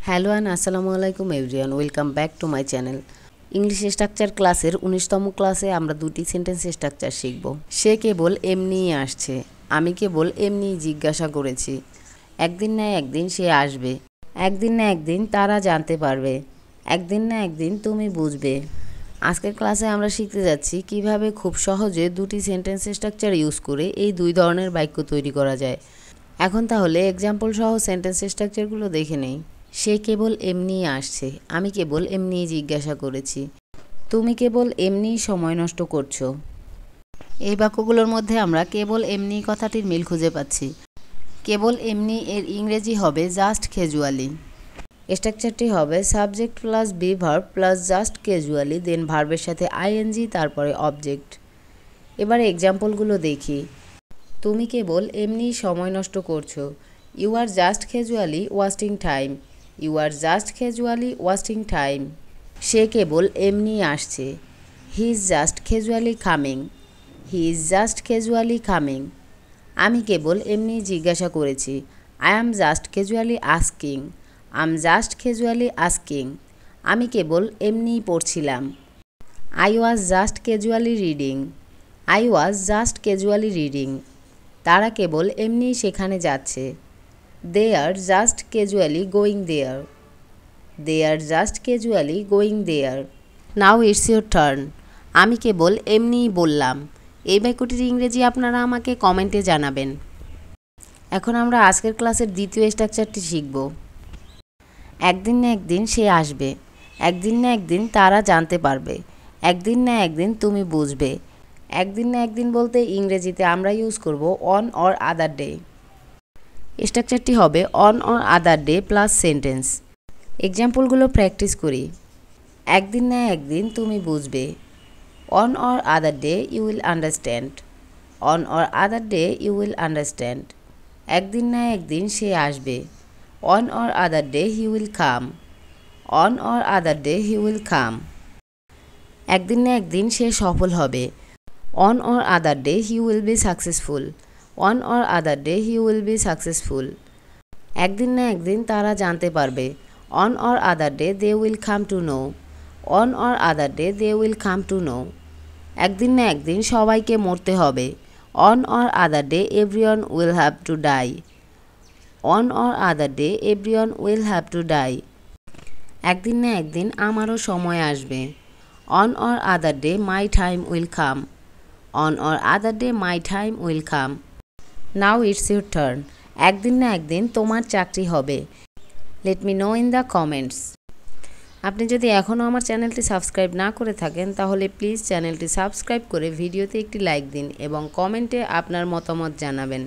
Hello and আসসালামু আলাইকুম everyone, welcome back to my channel. English structure ক্লাসের 19তম ক্লাসে আমরা দুটি সেন্টেন্স স্ট্রাকচার শিখব। সে কেবল এমনিই আসছে, আমি কেবল এমনিই জিজ্ঞাসা করেছি। একদিন না একদিন সে আসবে, একদিন না একদিন তারা জানতে পারবে, একদিন না একদিন তুমি বুঝবে। আজকের ক্লাসে আমরা শিখতে যাচ্ছি কিভাবে খুব সহজে দুটি সেন্টেন্স স্ট্রাকচার ইউজ করে এই দুই ধরনের বাক্য তৈরি করা যায়। এখন তাহলে এক্সাম্পল সহ সেন্টেন্স স্ট্রাকচারগুলো দেখে নেই। সে কেবল এমনিই আসছে, আমি কেবল এমনিই জিজ্ঞাসা করেছি, তুমি কেবল এমনিই সময় নষ্ট করছো। এই বাক্যগুলোর মধ্যে আমরা কেবল এমনি কথাটির মিল খুঁজে পাচ্ছি। কেবল এমনি এর ইংরেজি হবে জাস্ট ক্যাজুয়ালি। স্ট্রাকচারটি হবে subject plus B verb plus just casually, then ভার্বের সাথে আইএনজি, তারপরে অবজেক্ট। এবারে এক্সাম্পলগুলো দেখি। তুমি কেবল এমনিই সময় নষ্ট করছো, you are just casually wasting time, you are just casually wasting time. সে কেবল এমনিই আসছে, he is just casually coming, he is just casually coming. আমি কেবল এমনিই জিজ্ঞাসা করেছি, I am just casually asking, I am just casually asking. আমি কেবল এমনিই পড়ছিলাম, I was just casually reading, I was just casually reading. তারা কেবল এমনিই সেখানে যাচ্ছে, they are just casually going there, they are just casually going there. Now it's your turn. আমি কেবল এমনিই বললাম। এই বাক্যটির ইংরেজি আপনারা আমাকে কমেন্টে জানাবেন। এখন আমরা আজকের ক্লাসের দ্বিতীয় স্ট্রাকচারটি শিখব। একদিন না একদিন সে আসবে, একদিন না একদিন তারা জানতে পারবে, একদিন না একদিন তুমি বুঝবে। একদিন না একদিন বলতে ইংরেজিতে আমরা ইউজ করব অন অর আদার ডে। স্ট্রাকচারটি হবে on or other day plus sentence. এক্সাম্পলগুলো প্র্যাকটিস করি। একদিন না একদিন তুমি বুঝবে, one or other day you will understand, one or other day you will understand. একদিন না একদিন সে আসবে, on or other day he will come, on or other day he will come. একদিন না একদিন সে সফল হবে, on or other day he will be successful, on or other day he will be successful. একদিন না একদিন তারা জানতে পারবে, on or other day they will come to know, on or other day they will come to know. একদিন না একদিন সবাইকে মরতে হবে, on or other day everyone will have to die, on or other day everyone will have to die. একদিন না একদিন আমারও সময় আসবে, on or other day my time will come, on or other day my time will come. Now it's your turn. একদিন না একদিন তোমার চাকরি হবে, let me know in the comments. আপনি যদি এখনও আমার চ্যানেলটি সাবস্ক্রাইব না করে থাকেন তাহলে প্লিজ চ্যানেলটি সাবস্ক্রাইব করে ভিডিওতে একটি লাইক দিন এবং কমেন্টে আপনার মতামত জানাবেন।